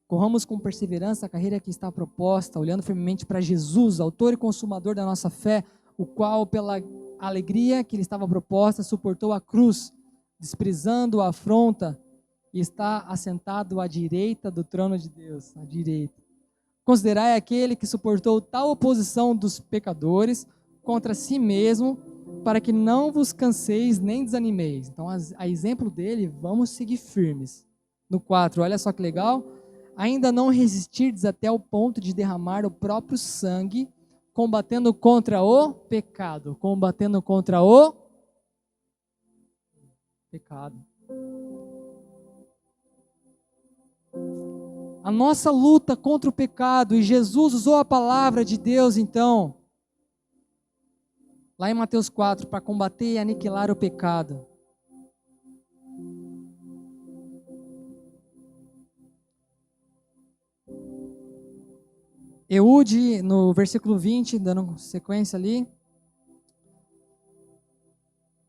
Corramos com perseverança a carreira que está proposta, olhando firmemente para Jesus, autor e consumador da nossa fé, o qual, pela alegria que lhe estava proposta, suportou a cruz, desprezando a afronta, e está assentado à direita do trono de Deus, à direita. Considerai aquele que suportou tal oposição dos pecadores contra si mesmo, para que não vos canseis nem desanimeis. Então, a exemplo dele, vamos seguir firmes. No 4, olha só que legal. Ainda não resistirdes até o ponto de derramar o próprio sangue, combatendo contra o pecado. Combatendo contra o pecado. A nossa luta contra o pecado, e Jesus usou a palavra de Deus, então, lá em Mateus 4, para combater e aniquilar o pecado. Eude, no versículo 20, dando sequência ali,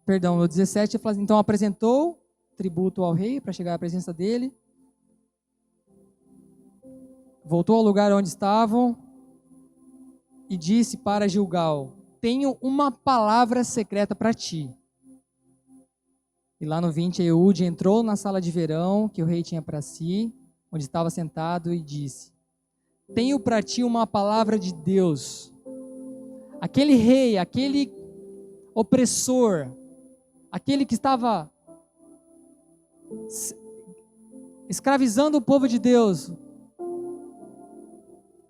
no 17, ele fala assim, então apresentou tributo ao rei para chegar à presença dele, voltou ao lugar onde estavam e disse para Gilgal, tenho uma palavra secreta para ti. E lá no 20, Eude entrou na sala de verão que o rei tinha para si, onde estava sentado, e disse, tenho para ti uma palavra de Deus. Aquele rei, aquele opressor, aquele que estava escravizando o povo de Deus,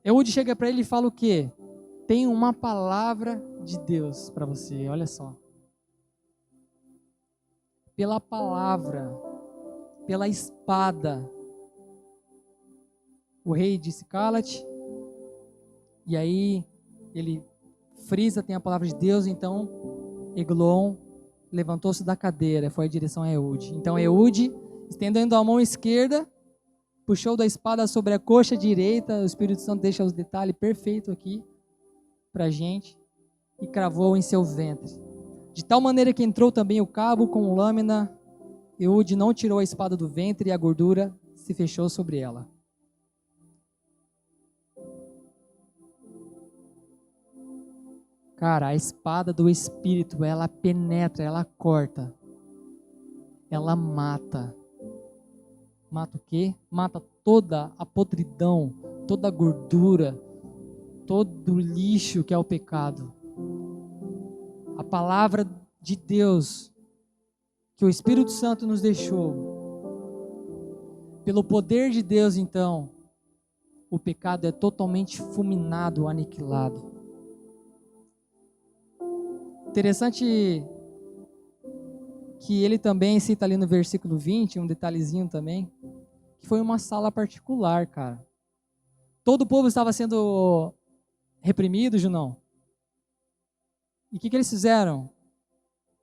Eude chega para ele e fala o quê? Tenho uma palavra de Deus para você, olha só. Pela palavra, pela espada, o rei disse, cala-te, e aí ele frisa, tem a palavra de Deus, então Eglon levantou-se da cadeira, foi em direção a Eude. Então Eude, estendendo a mão esquerda, puxou da espada sobre a coxa direita, o Espírito Santo deixa os detalhes perfeitos aqui para a gente, e cravou em seu ventre. De tal maneira que entrou também o cabo com lâmina, Eude não tirou a espada do ventre e a gordura se fechou sobre ela. Cara, a espada do Espírito, ela penetra, ela corta, ela mata. Mata o quê? Mata toda a podridão, toda a gordura, todo o lixo que é o pecado. A palavra de Deus, que o Espírito Santo nos deixou, pelo poder de Deus, então, o pecado é totalmente fulminado, aniquilado. Interessante que ele também cita ali no versículo 20, um detalhezinho também, que foi uma sala particular, cara. Todo o povo estava sendo reprimido, Junão. E o que eles fizeram?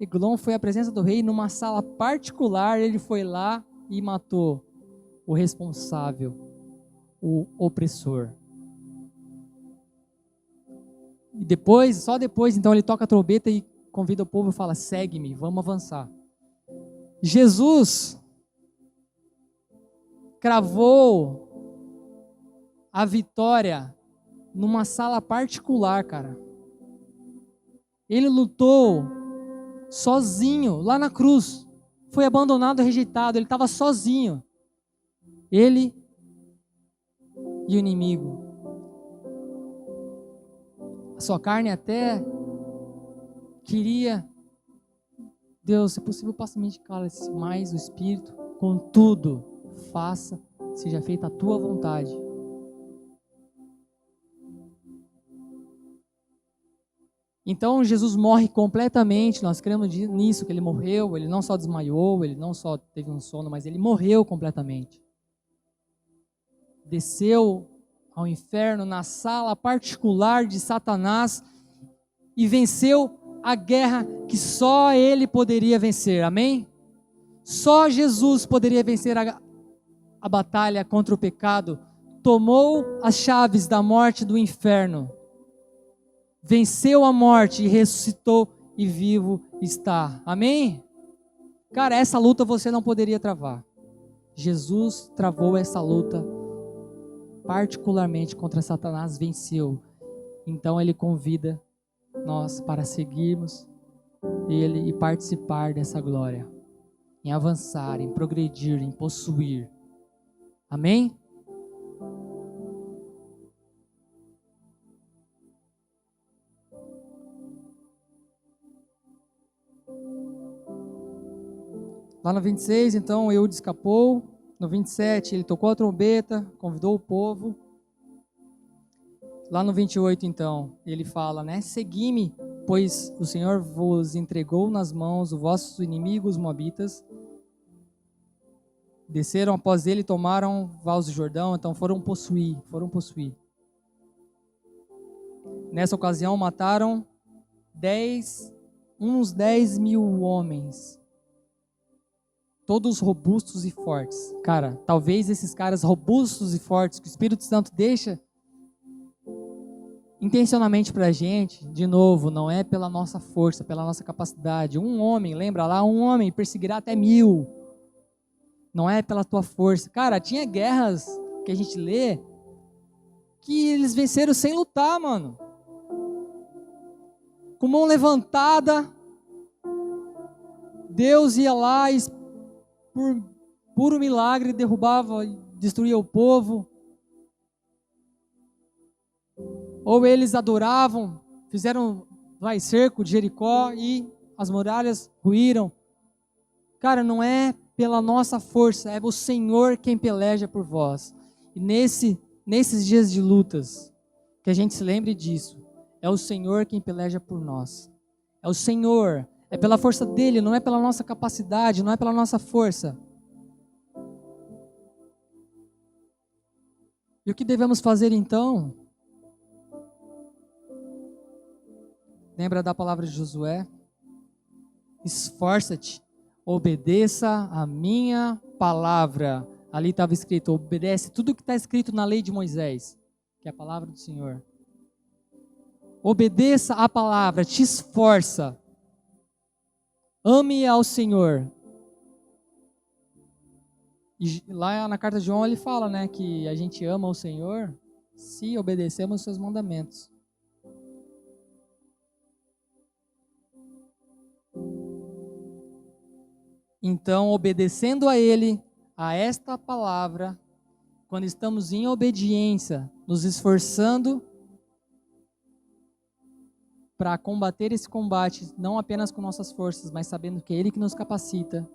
Eglon foi à presença do rei numa sala particular, ele foi lá e matou o responsável, o opressor. E depois, só depois, então ele toca a trombeta e convida o povo e fala, segue-me, vamos avançar. Jesus, cravou a vitória numa sala particular, cara. Ele lutou sozinho lá na cruz. Foi abandonado, rejeitado. Ele estava sozinho. Ele e o inimigo. A sua carne até queria: Deus, se possível, passa-me de cálice, mas o Espírito, contudo, seja feita a tua vontade. Então Jesus morre completamente. Nós cremos nisso, que ele morreu. Ele não só desmaiou, ele não só teve um sono, mas ele morreu completamente. Desceu ao inferno, na sala particular de Satanás, e venceu a guerra que só ele poderia vencer. Amém? Só Jesus poderia vencer a batalha contra o pecado. Tomou as chaves da morte e do inferno. Venceu a morte e ressuscitou e vivo está. Amém? Cara, essa luta você não poderia travar. Jesus travou essa luta particularmente contra Satanás, venceu. Então ele convida nós para seguirmos ele e participar dessa glória, em avançar, em progredir, em possuir. Amém? Lá no 26, então, Eude escapou. No 27, ele tocou a trombeta, convidou o povo. Lá no 28, então, ele fala, né? Segui-me, pois o Senhor vos entregou nas mãos os vossos inimigos moabitas. Desceram após ele, tomaram Vals do Jordão, então foram possuir. Nessa ocasião, mataram uns 10 mil homens. Todos robustos e fortes. Cara, talvez esses caras robustos e fortes que o Espírito Santo deixa intencionalmente pra gente, de novo, não é pela nossa força, pela nossa capacidade. Um homem, lembra lá, um homem perseguirá até 1000. Não é pela tua força. Cara, tinha guerras que a gente lê que eles venceram sem lutar, mano. Com mão levantada, Deus ia lá e por puro milagre derrubava e destruía o povo. Ou eles adoravam, fizeram cerco de Jericó e as muralhas ruíram. Cara, não é pela nossa força, é o Senhor quem peleja por vós. E nesses dias de lutas, que a gente se lembre disso, é o Senhor quem peleja por nós. É o Senhor, é pela força dele, não é pela nossa capacidade, não é pela nossa força. E o que devemos fazer então? Lembra da palavra de Josué? Esforça-te, obedeça a minha palavra. Ali estava escrito, obedece tudo que está escrito na lei de Moisés, que é a palavra do Senhor. Obedeça a palavra, te esforça. Ame ao Senhor. E lá na carta de João ele fala, né, que a gente ama o Senhor se obedecemos os seus mandamentos. Então, obedecendo a Ele, a esta palavra, quando estamos em obediência, nos esforçando para combater esse combate, não apenas com nossas forças, mas sabendo que é Ele que nos capacita,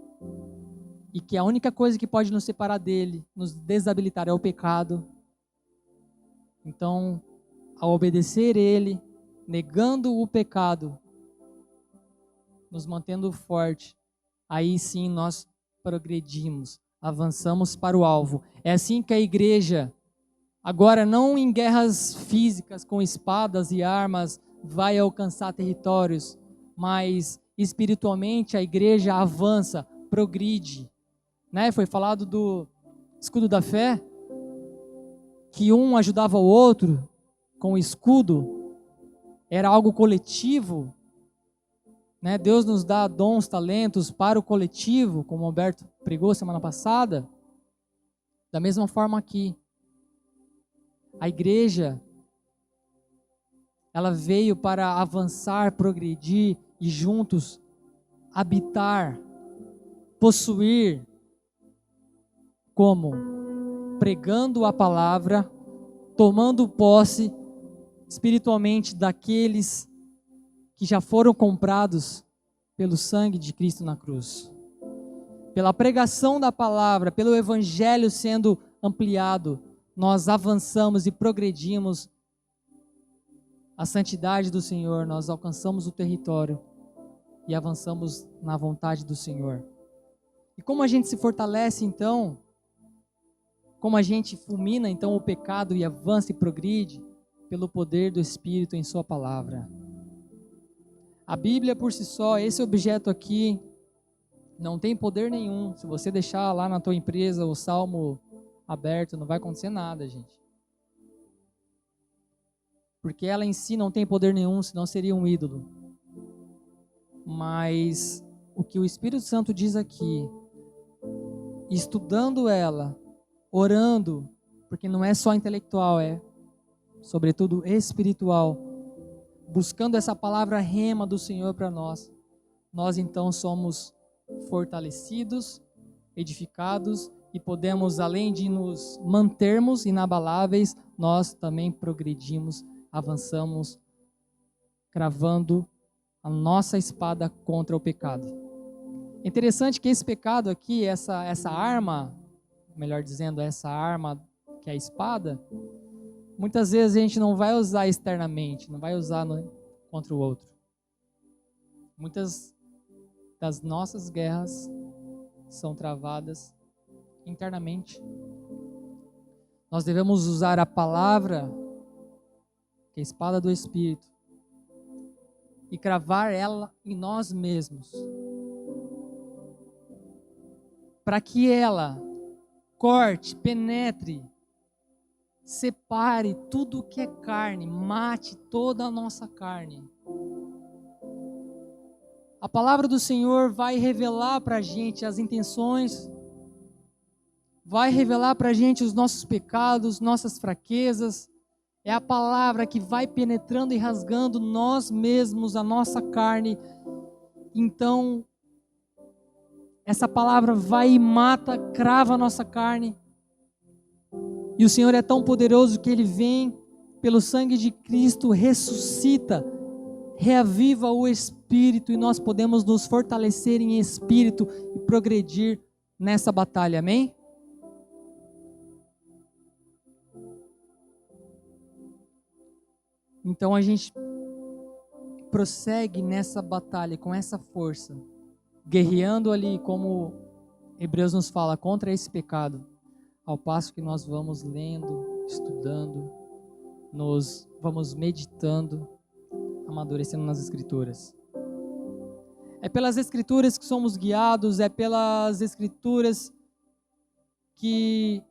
e que a única coisa que pode nos separar dele, nos desabilitar, é o pecado. Então, ao obedecer Ele, negando o pecado, nos mantendo forte, aí sim nós progredimos, avançamos para o alvo. É assim que a igreja, agora não em guerras físicas com espadas e armas, vai alcançar territórios, mas espiritualmente a igreja avança, progride. Né? Foi falado do escudo da fé, que um ajudava o outro com o escudo, era algo coletivo. Né? Deus nos dá dons, talentos para o coletivo, como o Alberto pregou semana passada. Da mesma forma aqui, a igreja, ela veio para avançar, progredir e juntos habitar, possuir, como? Pregando a palavra, tomando posse espiritualmente daqueles que já foram comprados pelo sangue de Cristo na cruz. Pela pregação da palavra, pelo evangelho sendo ampliado, nós avançamos e progredimos a santidade do Senhor, nós alcançamos o território e avançamos na vontade do Senhor. E como a gente se fortalece então? Como a gente fulmina então o pecado e avança e progride? Pelo poder do Espírito em sua palavra. A Bíblia por si só, esse objeto aqui, não tem poder nenhum. Se você deixar lá na tua empresa o Salmo aberto, não vai acontecer nada, gente. Porque ela em si não tem poder nenhum, senão seria um ídolo. Mas o que o Espírito Santo diz aqui, estudando ela, orando, porque não é só intelectual, é sobretudo espiritual, buscando essa palavra rema do Senhor para nós, nós então somos fortalecidos, edificados e podemos, além de nos mantermos inabaláveis, nós também progredimos, avançamos, cravando a nossa espada contra o pecado. É interessante que esse pecado aqui, essa arma, melhor dizendo, essa arma que é a espada, muitas vezes a gente não vai usar externamente, não vai usar contra o outro. Muitas das nossas guerras são travadas internamente. Nós devemos usar a palavra, que é a espada do Espírito, e cravar ela em nós mesmos, para que ela corte, penetre, separe tudo o que é carne, mate toda a nossa carne. A palavra do Senhor vai revelar para a gente as intenções, vai revelar para a gente os nossos pecados, nossas fraquezas. É a palavra que vai penetrando e rasgando nós mesmos, a nossa carne. Então, essa palavra vai e mata, crava a nossa carne. E o Senhor é tão poderoso que Ele vem, pelo sangue de Cristo, ressuscita, reaviva o Espírito e nós podemos nos fortalecer em Espírito e progredir nessa batalha, amém? Então a gente prossegue nessa batalha com essa força, guerreando ali, como Hebreus nos fala, contra esse pecado, ao passo que nós vamos lendo, estudando, vamos meditando, amadurecendo nas Escrituras. É pelas Escrituras que somos guiados, é pelas Escrituras que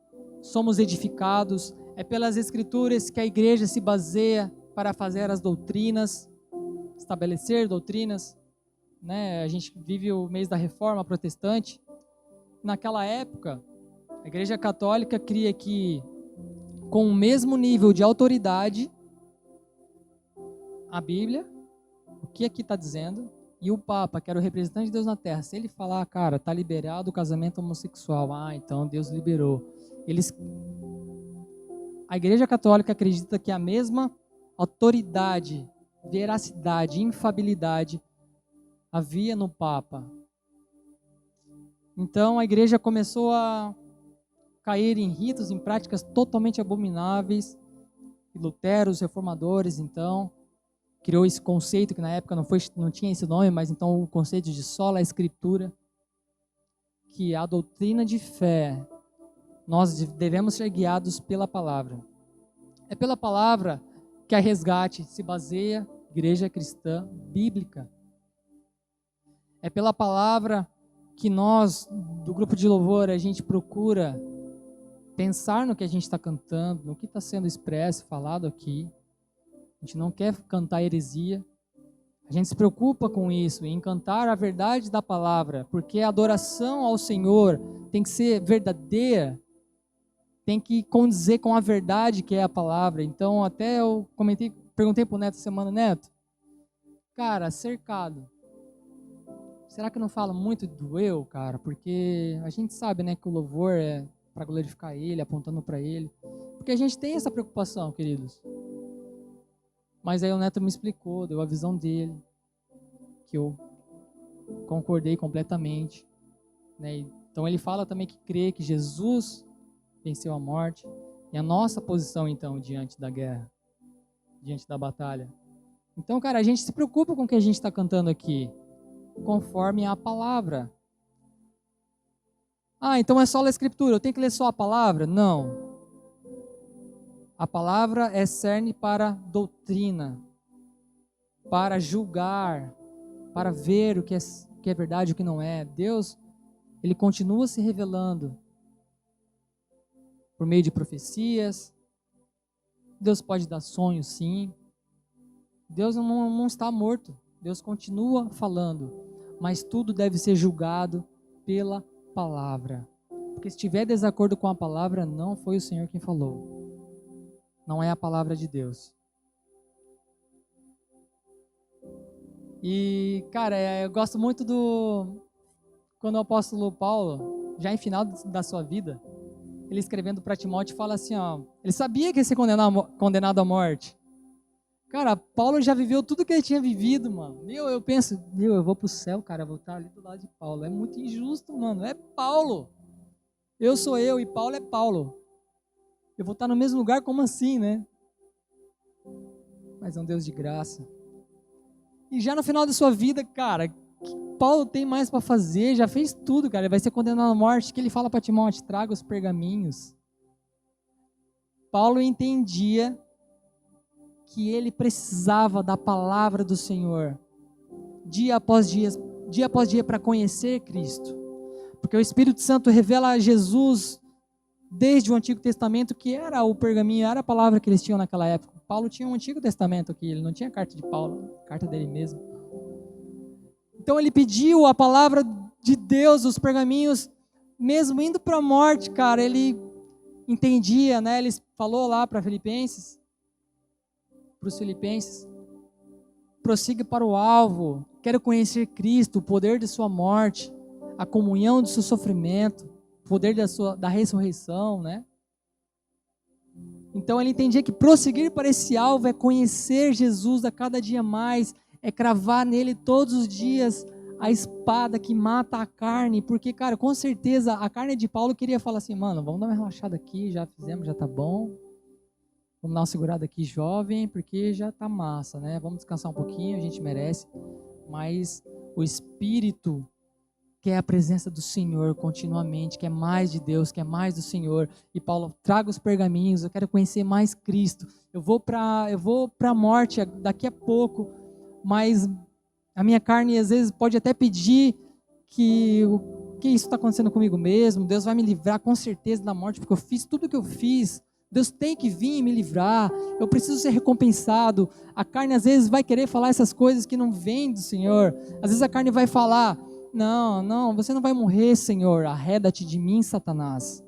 somos edificados, é pelas Escrituras que a igreja se baseia para fazer as doutrinas, estabelecer doutrinas, né? A gente vive o mês da Reforma Protestante. Naquela época, a Igreja Católica cria que, com o mesmo nível de autoridade, a Bíblia, o que aqui está dizendo, e o Papa, que era o representante de Deus na Terra, se ele falar, cara, está liberado o casamento homossexual, então Deus liberou. A Igreja Católica acredita que a mesma autoridade, veracidade, infabilidade havia no Papa. Então a igreja começou a cair em ritos, em práticas totalmente abomináveis. E Lutero, os reformadores, então, criou esse conceito, que na época não tinha esse nome, mas então o conceito de sola escritura, que a doutrina de fé, nós devemos ser guiados pela palavra. É pela palavra que a Resgate se baseia, igreja cristã bíblica. É pela palavra que nós, do grupo de louvor, a gente procura pensar no que a gente está cantando, no que está sendo expresso, falado aqui. A gente não quer cantar heresia. A gente se preocupa com isso, em cantar a verdade da palavra, porque a adoração ao Senhor tem que ser verdadeira, tem que condizer com a verdade que é a palavra. Então, até eu perguntei pro Neto semana, Neto, cara, cercado, será que não fala muito do eu, cara? Porque a gente sabe, né, que o louvor é para glorificar Ele, apontando para Ele. Porque a gente tem essa preocupação, queridos. Mas aí o Neto me explicou, deu a visão dele, que eu concordei completamente, né? Então ele fala também que crê que Jesus venceu a morte. E a nossa posição, então, diante da guerra, diante da batalha. Então, cara, a gente se preocupa com o que a gente está cantando aqui, conforme a palavra. Ah, então é só ler a escritura, eu tenho que ler só a palavra? Não. A palavra é cerne para doutrina, para julgar, para ver o que é verdade e o que não é. Deus, Ele continua se revelando por meio de profecias. Deus pode dar sonhos, sim. Deus não está morto. Deus continua falando, mas tudo deve ser julgado pela palavra. Porque se tiver desacordo com a palavra, não foi o Senhor quem falou. Não é a palavra de Deus. E, cara, eu gosto muito quando o apóstolo Paulo, já em final da sua vida, ele escrevendo para Timóteo, fala assim, ó, ele sabia que ia ser condenado à morte. Cara, Paulo já viveu tudo que ele tinha vivido, mano. Eu penso, eu vou pro céu, cara, vou estar ali do lado de Paulo. É muito injusto, mano. É Paulo. Eu sou eu e Paulo é Paulo. Eu vou estar no mesmo lugar, como assim, né? Mas é um Deus de graça. E já no final da sua vida, cara, que Paulo tem mais para fazer? Já fez tudo, cara. Ele vai ser condenado à morte. Que ele fala para Timóteo, traga os pergaminhos. Paulo entendia que ele precisava da palavra do Senhor, dia após dia para conhecer Cristo. Porque o Espírito Santo revela a Jesus desde o Antigo Testamento, que era o pergaminho, era a palavra que eles tinham naquela época. Paulo tinha um Antigo Testamento aqui, ele não tinha carta de Paulo, carta dele mesmo. Então ele pediu a palavra de Deus, os pergaminhos, mesmo indo para a morte, cara, ele entendia, né? Ele falou lá para os Filipenses, prossiga para o alvo, quero conhecer Cristo, o poder de sua morte, a comunhão do seu sofrimento, o poder da ressurreição, né? Então ele entendia que prosseguir para esse alvo é conhecer Jesus a cada dia mais, é cravar nele todos os dias a espada que mata a carne, porque, cara, com certeza a carne de Paulo queria falar assim, mano, vamos dar uma relaxada aqui, já fizemos, já tá bom, vamos dar uma segurada aqui, jovem, porque já tá massa, né? Vamos descansar um pouquinho, a gente merece, mas o Espírito quer a presença do Senhor continuamente, quer mais de Deus, quer mais do Senhor. E Paulo, traga os pergaminhos, eu quero conhecer mais Cristo. Eu vou para a morte daqui a pouco, mas a minha carne às vezes pode até pedir que isso está acontecendo comigo mesmo. Deus vai me livrar com certeza da morte, porque eu fiz tudo o que eu fiz. Deus tem que vir e me livrar. Eu preciso ser recompensado. A carne às vezes vai querer falar essas coisas que não vêm do Senhor. Às vezes a carne vai falar, não, você não vai morrer, Senhor, arreda-te de mim, Satanás.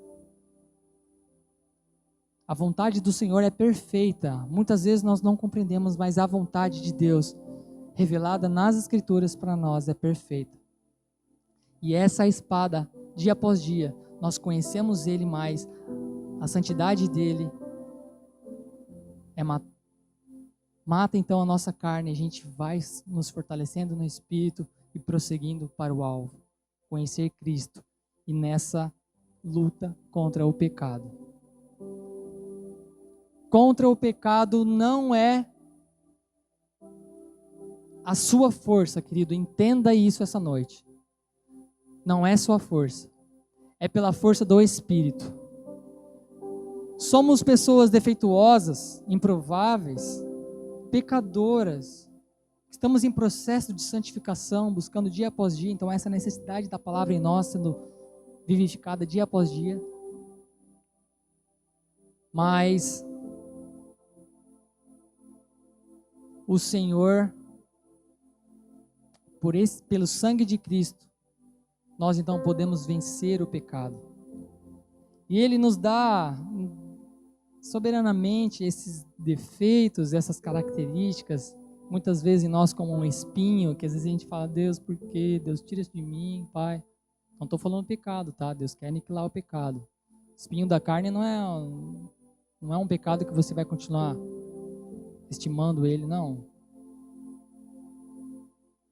A vontade do Senhor é perfeita. Muitas vezes nós não compreendemos, mas a vontade de Deus, revelada nas Escrituras para nós, é perfeita. E essa espada, dia após dia, nós conhecemos Ele mais, a santidade dEle mata então a nossa carne, a gente vai nos fortalecendo no Espírito, e prosseguindo para o alvo, conhecer Cristo, e nessa luta contra o pecado. Contra o pecado não é a sua força, querido, entenda isso essa noite. Não é sua força, é pela força do Espírito. Somos pessoas defeituosas, improváveis, pecadoras. Estamos em processo de santificação, buscando dia após dia, então essa necessidade da palavra em nós sendo vivificada dia após dia. Mas o Senhor, pelo sangue de Cristo, nós então podemos vencer o pecado. E Ele nos dá soberanamente esses defeitos, essas características, muitas vezes em nós como um espinho, que às vezes a gente fala, Deus, por quê? Deus, tira isso de mim, Pai. Não estou falando pecado, tá? Deus quer aniquilar o pecado. Espinho da carne não é um pecado que você vai continuar estimando ele, não.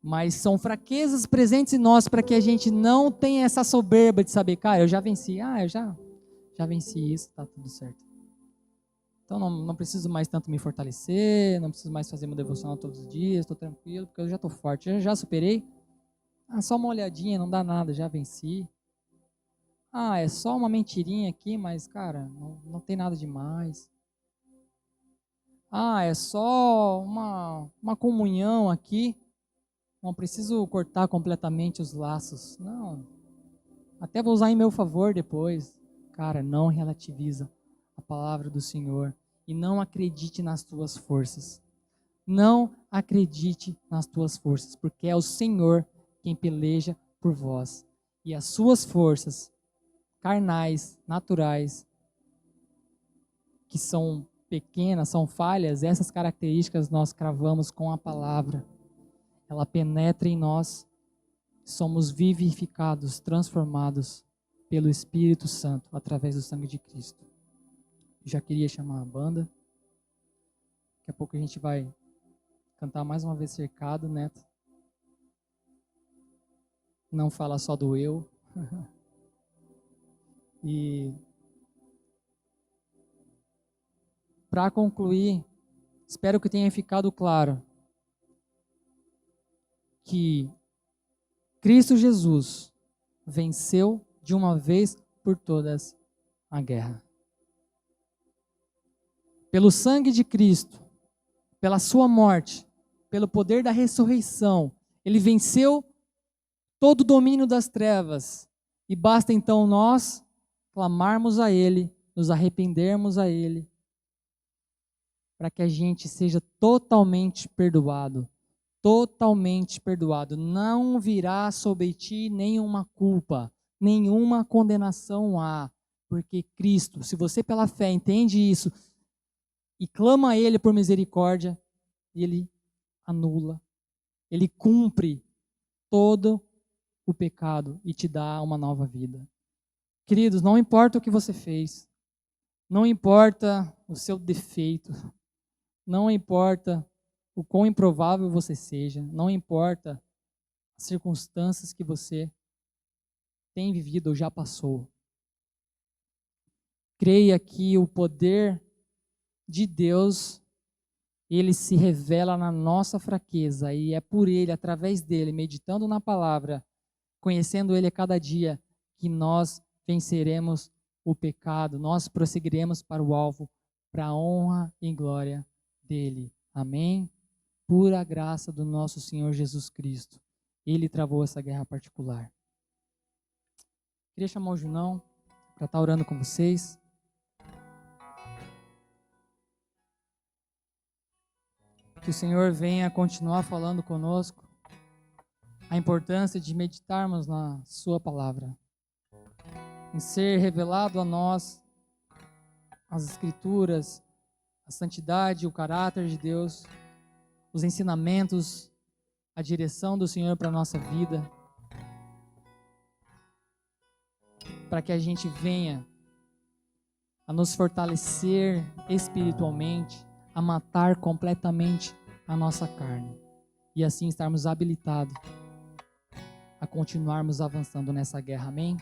Mas são fraquezas presentes em nós para que a gente não tenha essa soberba de saber, cara, eu já venci, eu já venci isso, tá tudo certo. Então não preciso mais tanto me fortalecer, não preciso mais fazer meu devocional todos os dias, estou tranquilo, porque eu já estou forte, já superei. Só uma olhadinha, não dá nada, já venci. É só uma mentirinha aqui, mas, cara, não tem nada demais. É só uma comunhão aqui. Não preciso cortar completamente os laços. Não. Até vou usar em meu favor depois. Cara, não relativiza a palavra do Senhor. E não acredite nas tuas forças. Não acredite nas tuas forças, porque é o Senhor quem peleja por vós. E as suas forças carnais, naturais, que são pequenas, são falhas, essas características nós cravamos com a palavra. Ela penetra em nós, somos vivificados, transformados pelo Espírito Santo, através do sangue de Cristo. Já queria chamar a banda. Daqui a pouco a gente vai cantar mais uma vez Cercado, Neto. Não fala só do eu. E para concluir, espero que tenha ficado claro que Cristo Jesus venceu de uma vez por todas a guerra. Pelo sangue de Cristo, pela sua morte, pelo poder da ressurreição, ele venceu todo o domínio das trevas. E basta então nós clamarmos a Ele, nos arrependermos a Ele, para que a gente seja totalmente perdoado. Totalmente perdoado. Não virá sobre ti nenhuma culpa, nenhuma condenação há, porque Cristo, se você pela fé entende isso e clama a Ele por misericórdia, Ele anula, Ele cumpre todo o pecado e te dá uma nova vida. Queridos, não importa o que você fez, não importa o seu defeito, não importa o quão improvável você seja, não importa as circunstâncias que você tem vivido ou já passou. Creia que o poder de Deus, ele se revela na nossa fraqueza e é por ele, através dele, meditando na palavra, conhecendo ele a cada dia, que nós venceremos o pecado, nós prosseguiremos para o alvo, para a honra e glória dele. Amém? Pura graça do nosso Senhor Jesus Cristo. Ele travou essa guerra particular. Queria chamar o Junão para estar orando com vocês. Que o Senhor venha continuar falando conosco a importância de meditarmos na sua palavra, em ser revelado a nós as Escrituras, a santidade, o caráter de Deus, os ensinamentos, a direção do Senhor para a nossa vida, para que a gente venha a nos fortalecer espiritualmente, a matar completamente a nossa carne e assim estarmos habilitados a continuarmos avançando nessa guerra. Amém?